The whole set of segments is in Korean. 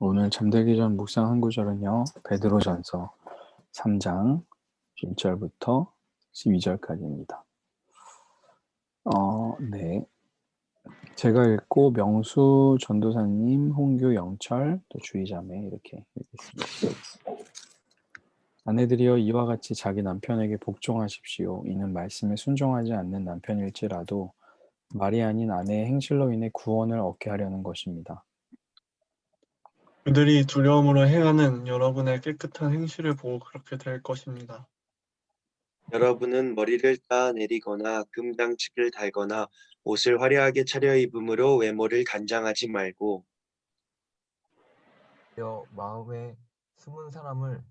오늘 잠들기 전 묵상 한 구절은요. 베드로전서 3장 1절부터 12절까지입니다. 네. 제가 읽고 명수 전도사님, 홍규 영철, 또 주의자매 이렇게 읽겠습니다. 아내들이여 이와 같이 자기 남편에게 복종하십시오. 이는 말씀에 순종하지 않는 남편일지라도 말이 아닌 아내의 행실로 인해 구원을 얻게 하려는 것입니다. 그들이 두려움으로 행하는 여러분의 깨끗한 행실을 보고 그렇게 될 것입니다. 여러분은 머리를 따 내리거나 금장치를 달거나 옷을 화려하게 차려입음으로 외모를 단장하지 말고 마음에 숨은 사람을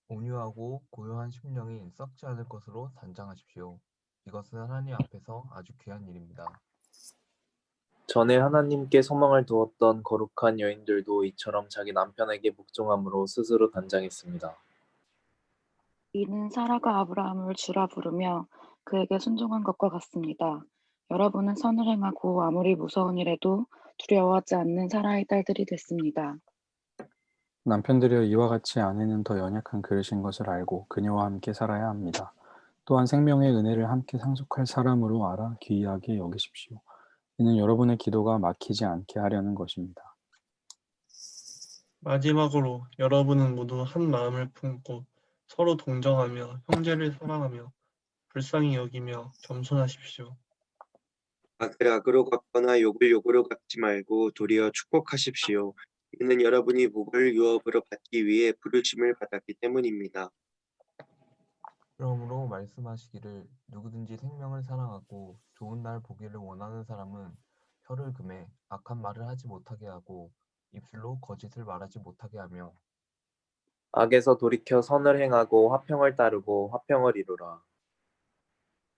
온유하고 고요한 심령이 썩지 않을 것으로 단장하십시오. 이것은 하나님 앞에서 아주 귀한 일입니다. 전에 하나님께 소망을 두었던 거룩한 여인들도 이처럼 자기 남편에게 복종함으로 스스로 단장했습니다. 이는 사라가 아브라함을 주라 부르며 그에게 순종한 것과 같습니다. 여러분은 선을 행하고 아무리 무서운 일에도 두려워하지 않는 사라의 딸들이 됐습니다. 남편들이여 이와 같이 아내는 더 연약한 그릇인 것을 알고 그녀와 함께 살아야 합니다. 또한 생명의 은혜를 함께 상속할 사람으로 알아 귀하게 여기십시오. 이는 여러분의 기도가 막히지 않게 하려는 것입니다. 마지막으로 여러분은 모두 한 마음을 품고 서로 동정하며 형제를 사랑하며 불쌍히 여기며 겸손하십시오. 악을 악으로 갚거나 욕을 욕으로 갚지 말고 도리어 축복하십시오. 이는 여러분이 복을 유업으로 받기 위해 부르심을 받았기 때문입니다. 그러므로 말씀하시기를 누구든지 생명을 사랑하고 좋은 날 보기를 원하는 사람은 혀를 금해 악한 말을 하지 못하게 하고 입술로 거짓을 말하지 못하게 하며 악에서 돌이켜 선을 행하고 화평을 따르고 화평을 이루라.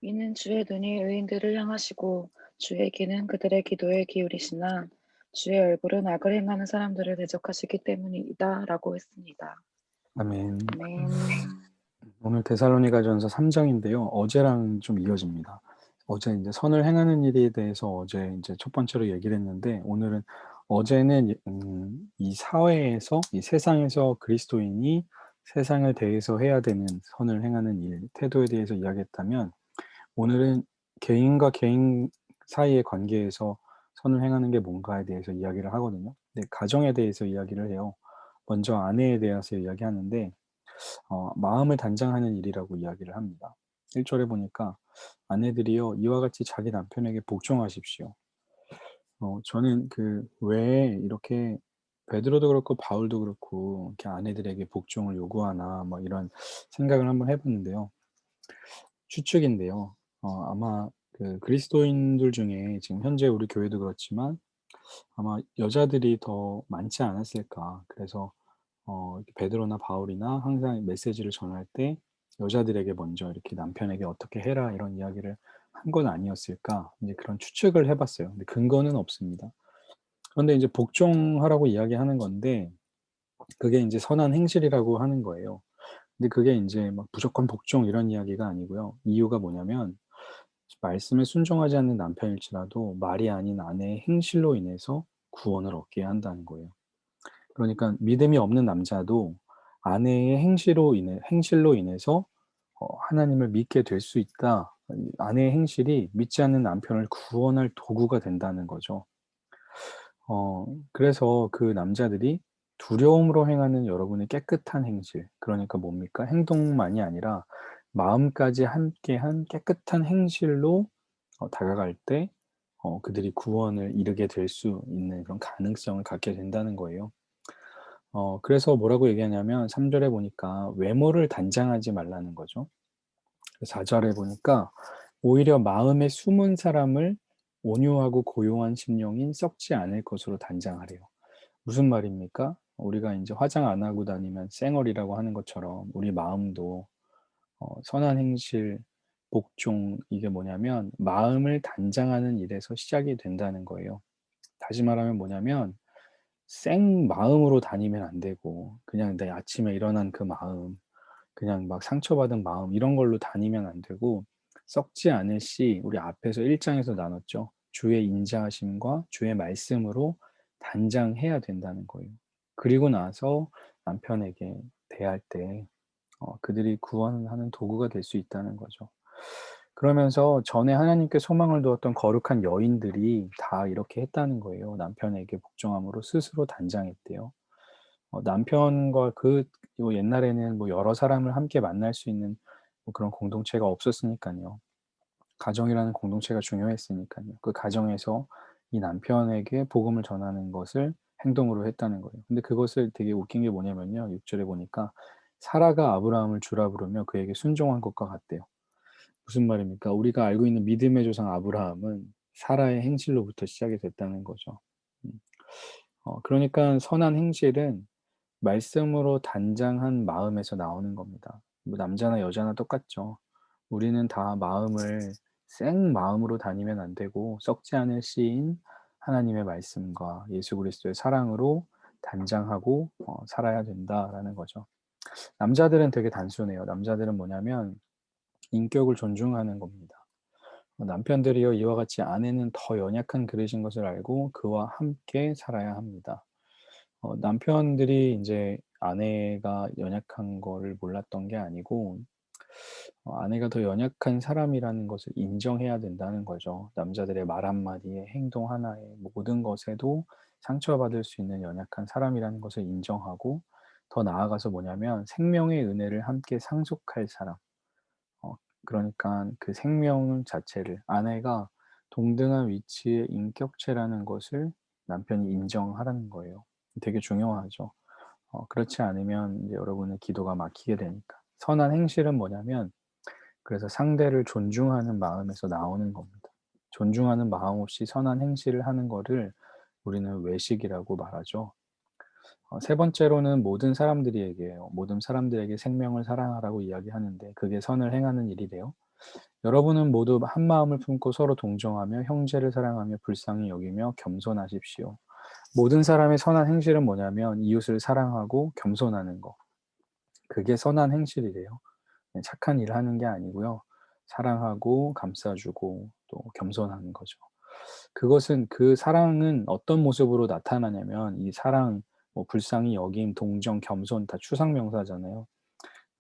이는 주의 눈이 의인들을 향하시고 주의 귀는 그들의 기도에 기울이시나 주의 얼굴은 악을 행하는 사람들을 대적하시기 때문이다 라고 했습니다. 아멘. 아멘. 오늘 데살로니가전서 3장인데요. 어제랑 좀 이어집니다. 어제 이제 선을 행하는 일에 대해서 어제 이제 첫 번째로 얘기를 했는데 오늘은 어제는 이 사회에서 이 세상에서 그리스도인이 세상을 대해서 해야 되는 선을 행하는 일, 태도에 대해서 이야기했다면 오늘은 개인과 개인 사이의 관계에서 선을 행하는 게 뭔가에 대해서 이야기를 하거든요. 근데 가정에 대해서 이야기를 해요. 먼저 아내에 대해서 이야기하는데 마음을 단장하는 일이라고 이야기를 합니다. 1절에 보니까 아내들이여 이와 같이 자기 남편에게 복종하십시오. 저는 왜 이렇게 베드로도 그렇고 바울도 그렇고 이렇게 아내들에게 복종을 요구하나 뭐 이런 생각을 한번 해봤는데요. 추측인데요. 아마 그 그리스도인들 중에 지금 현재 우리 교회도 그렇지만 아마 여자들이 더 많지 않았을까. 그래서 이렇게 베드로나 바울이나 항상 메시지를 전할 때 여자들에게 먼저 이렇게 남편에게 어떻게 해라 이런 이야기를 한 건 아니었을까 이제 그런 추측을 해봤어요. 근데 근거는 없습니다. 그런데 이제 복종하라고 이야기하는 건데 그게 이제 선한 행실이라고 하는 거예요. 근데 그게 이제 막 무조건 복종 이런 이야기가 아니고요. 이유가 뭐냐면 말씀에 순종하지 않는 남편일지라도 말이 아닌 아내의 행실로 인해서 구원을 얻게 한다는 거예요. 그러니까 믿음이 없는 남자도 아내의 행실로 인해서 하나님을 믿게 될 수 있다. 아내의 행실이 믿지 않는 남편을 구원할 도구가 된다는 거죠. 그래서 그 남자들이 두려움으로 행하는 여러분의 깨끗한 행실, 그러니까 뭡니까? 행동만이 아니라 마음까지 함께한 깨끗한 행실로 다가갈 때 그들이 구원을 이루게 될 수 있는 그런 가능성을 갖게 된다는 거예요. 그래서 뭐라고 얘기하냐면 3절에 보니까 외모를 단장하지 말라는 거죠. 4절에 보니까 오히려 마음에 숨은 사람을 온유하고 고요한 심령인 썩지 않을 것으로 단장하래요. 무슨 말입니까? 우리가 이제 화장 안 하고 다니면 쌩얼이라고 하는 것처럼 우리 마음도 선한 행실, 복종 이게 뭐냐면 마음을 단장하는 일에서 시작이 된다는 거예요. 다시 말하면 뭐냐면 생 마음으로 다니면 안 되고 그냥 내 아침에 일어난 그 마음, 그냥 막 상처받은 마음 이런 걸로 다니면 안 되고 썩지 않을 씨 우리 앞에서 1장에서 나눴죠. 주의 인자하심과 주의 말씀으로 단장해야 된다는 거예요. 그리고 나서 남편에게 대할 때 그들이 구원하는 도구가 될 수 있다는 거죠. 그러면서 전에 하나님께 소망을 두었던 거룩한 여인들이 다 이렇게 했다는 거예요. 남편에게 복종함으로 스스로 단장했대요. 남편과 요 옛날에는 뭐 여러 사람을 함께 만날 수 있는 뭐 그런 공동체가 없었으니까요. 가정이라는 공동체가 중요했으니까요. 그 가정에서 이 남편에게 복음을 전하는 것을 행동으로 했다는 거예요. 근데 그것을 되게 웃긴 게 뭐냐면요. 6절에 보니까 사라가 아브라함을 주라 부르며 그에게 순종한 것과 같대요. 무슨 말입니까? 우리가 알고 있는 믿음의 조상 아브라함은 사라의 행실로부터 시작이 됐다는 거죠. 음. 그러니까 선한 행실은 말씀으로 단장한 마음에서 나오는 겁니다. 뭐 남자나 여자나 똑같죠. 우리는 다 마음을 생 마음으로 다니면 안 되고 썩지 않을 씨인 하나님의 말씀과 예수 그리스도의 사랑으로 단장하고 살아야 된다라는 거죠. 남자들은 되게 단순해요. 남자들은 뭐냐면 인격을 존중하는 겁니다. 남편들이요 이와 같이 아내는 더 연약한 그릇인 것을 알고 그와 함께 살아야 합니다. 남편들이 인제 아내가 연약한 거를 몰랐던 게 아니고 아내가 더 연약한 사람이라는 것을 인정해야 된다는 거죠. 남자들의 말 한마디에 행동 하나에 모든 것에도 상처받을 수 있는 연약한 사람이라는 것을 인정하고 더 나아가서 뭐냐면 생명의 은혜를 함께 상속할 사람. 어 그러니깐 그 생명 자체를 아내가 동등한 위치의 인격체라는 것을 남편이 인정하라는 거예요. 되게 중요하죠. 그렇지 않으면 이제 여러분의 기도가 막히게 되니까. 선한 행실은 뭐냐면 그래서 상대를 존중하는 마음에서 나오는 겁니다. 존중하는 마음 없이 선한 행실을 하는 거를 우리는 외식이라고 말하죠. 세 번째로는 모든 사람들에게요. 모든 사람들에게 생명을 사랑하라고 이야기하는데 그게 선을 행하는 일이래요. 여러분은 모두 한 마음을 품고 서로 동정하며 형제를 사랑하며 불쌍히 여기며 겸손하십시오. 모든 사람의 선한 행실은 뭐냐면 이웃을 사랑하고 겸손하는 거. 그게 선한 행실이래요. 착한 일을 하는 게 아니고요. 사랑하고 감싸주고 또 겸손하는 거죠. 그것은 그 사랑은 어떤 모습으로 나타나냐면 이 사랑, 뭐 불쌍히 여김, 동정, 겸손 다 추상 명사잖아요.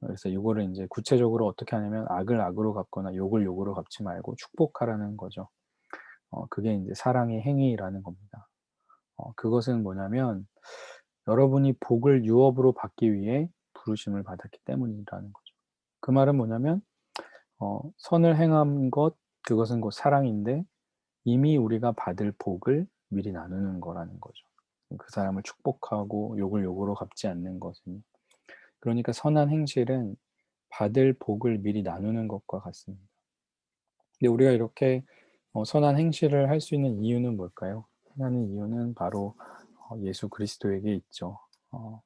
그래서 이거를 인제 구체적으로 어떻게 하냐면 악을 악으로 갚거나 욕을 욕으로 갚지 말고 축복하라는 거죠. 그게 인제 사랑의 행위라는 겁니다. 그것은 뭐냐면 여러분이 복을 유업으로 받기 위해 부르심을 받았기 때문이라는 거죠. 그 말은 뭐냐면 선을 행한 것 그것은 곧 사랑인데 이미 우리가 받을 복을 미리 나누는 거라는 거죠. 그 사람을 축복하고 욕을 욕으로 갚지 않는 것은. 그러니까 선한 행실은 받을 복을 미리 나누는 것과 같습니다. 근데 우리가 이렇게 선한 행실을 할 수 있는 이유는 뭘까요? 하나는 이유는 바로 예수 그리스도에게 있죠. 어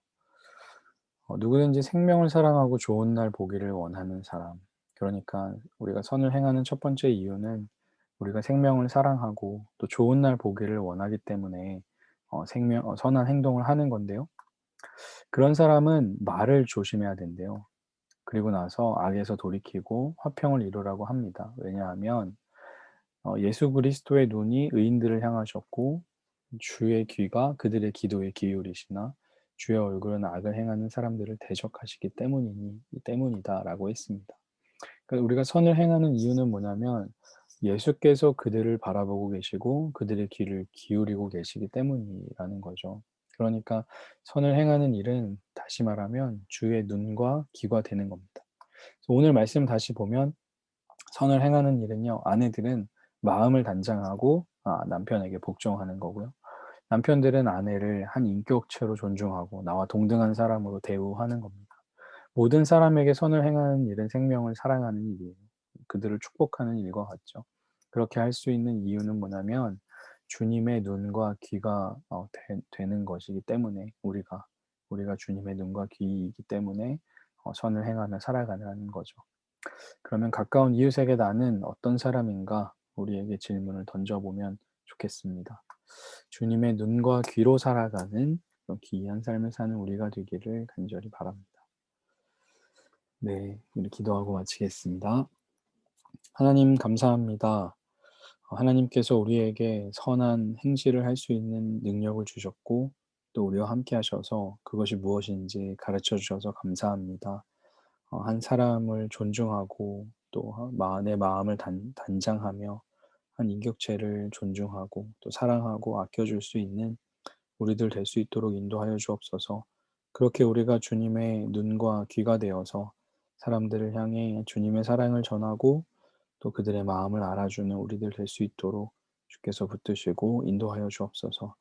누구든지 생명을 사랑하고 좋은 날 보기를 원하는 사람. 그러니까 우리가 선을 행하는 첫 번째 이유는 우리가 생명을 사랑하고 또 좋은 날 보기를 원하기 때문에 선한 행동을 하는 건데요. 그런 사람은 말을 조심해야 된대요. 그리고 나서 악에서 돌이키고 화평을 이루라고 합니다. 왜냐하면 예수 그리스도의 눈이 의인들을 향하셨고 주의 귀가 그들의 기도에 기울이시나 주의 얼굴은 악을 행하는 사람들을 대적하시기 때문이다라고 했습니다. 그러니까 우리가 선을 행하는 이유는 뭐냐면 예수께서 그들을 바라보고 계시고 그들의 귀를 기울이고 계시기 때문이라는 거죠. 그러니까 선을 행하는 일은 다시 말하면 주의 눈과 귀가 되는 겁니다. 오늘 말씀 다시 보면 선을 행하는 일은요. 아내들은 마음을 단장하고 남편에게 복종하는 거고요. 남편들은 아내를 한 인격체로 존중하고 나와 동등한 사람으로 대우하는 겁니다. 모든 사람에게 선을 행하는 일은 생명을 사랑하는 일이에요. 그들을 축복하는 일과 같죠. 그렇게 할 수 있는 이유는 뭐냐면 주님의 눈과 귀가 되는 것이기 때문에 우리가 주님의 눈과 귀이기 때문에 선을 행하며 살아가는 거죠. 그러면 가까운 이웃에게 나는 어떤 사람인가 우리에게 질문을 던져보면 좋겠습니다. 주님의 눈과 귀로 살아가는 그런 기이한 삶을 사는 우리가 되기를 간절히 바랍니다. 네, 우리 기도하고 마치겠습니다. 하나님 감사합니다. 하나님께서 우리에게 선한 행실을 할 수 있는 능력을 주셨고 또 우리와 함께 하셔서 그것이 무엇인지 가르쳐 주셔서 감사합니다. 한 사람을 존중하고 또 내 마음을 단장하며 한 인격체를 존중하고 또 사랑하고 아껴줄 수 있는 우리들 될 수 있도록 인도하여 주옵소서. 그렇게 우리가 주님의 눈과 귀가 되어서 사람들을 향해 주님의 사랑을 전하고 또 그들의 마음을 알아주는 우리들 될 수 있도록 주께서 붙드시고 인도하여 주옵소서.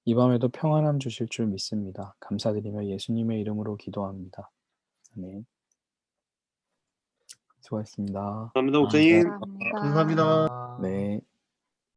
이 밤에도 평안함 주실 줄 믿습니다. 감사드리며 예수님의 이름으로 기도합니다. 아멘. 수고하셨습니다. 감사합니다, 목사님. 감사합니다. 감사합니다. 네.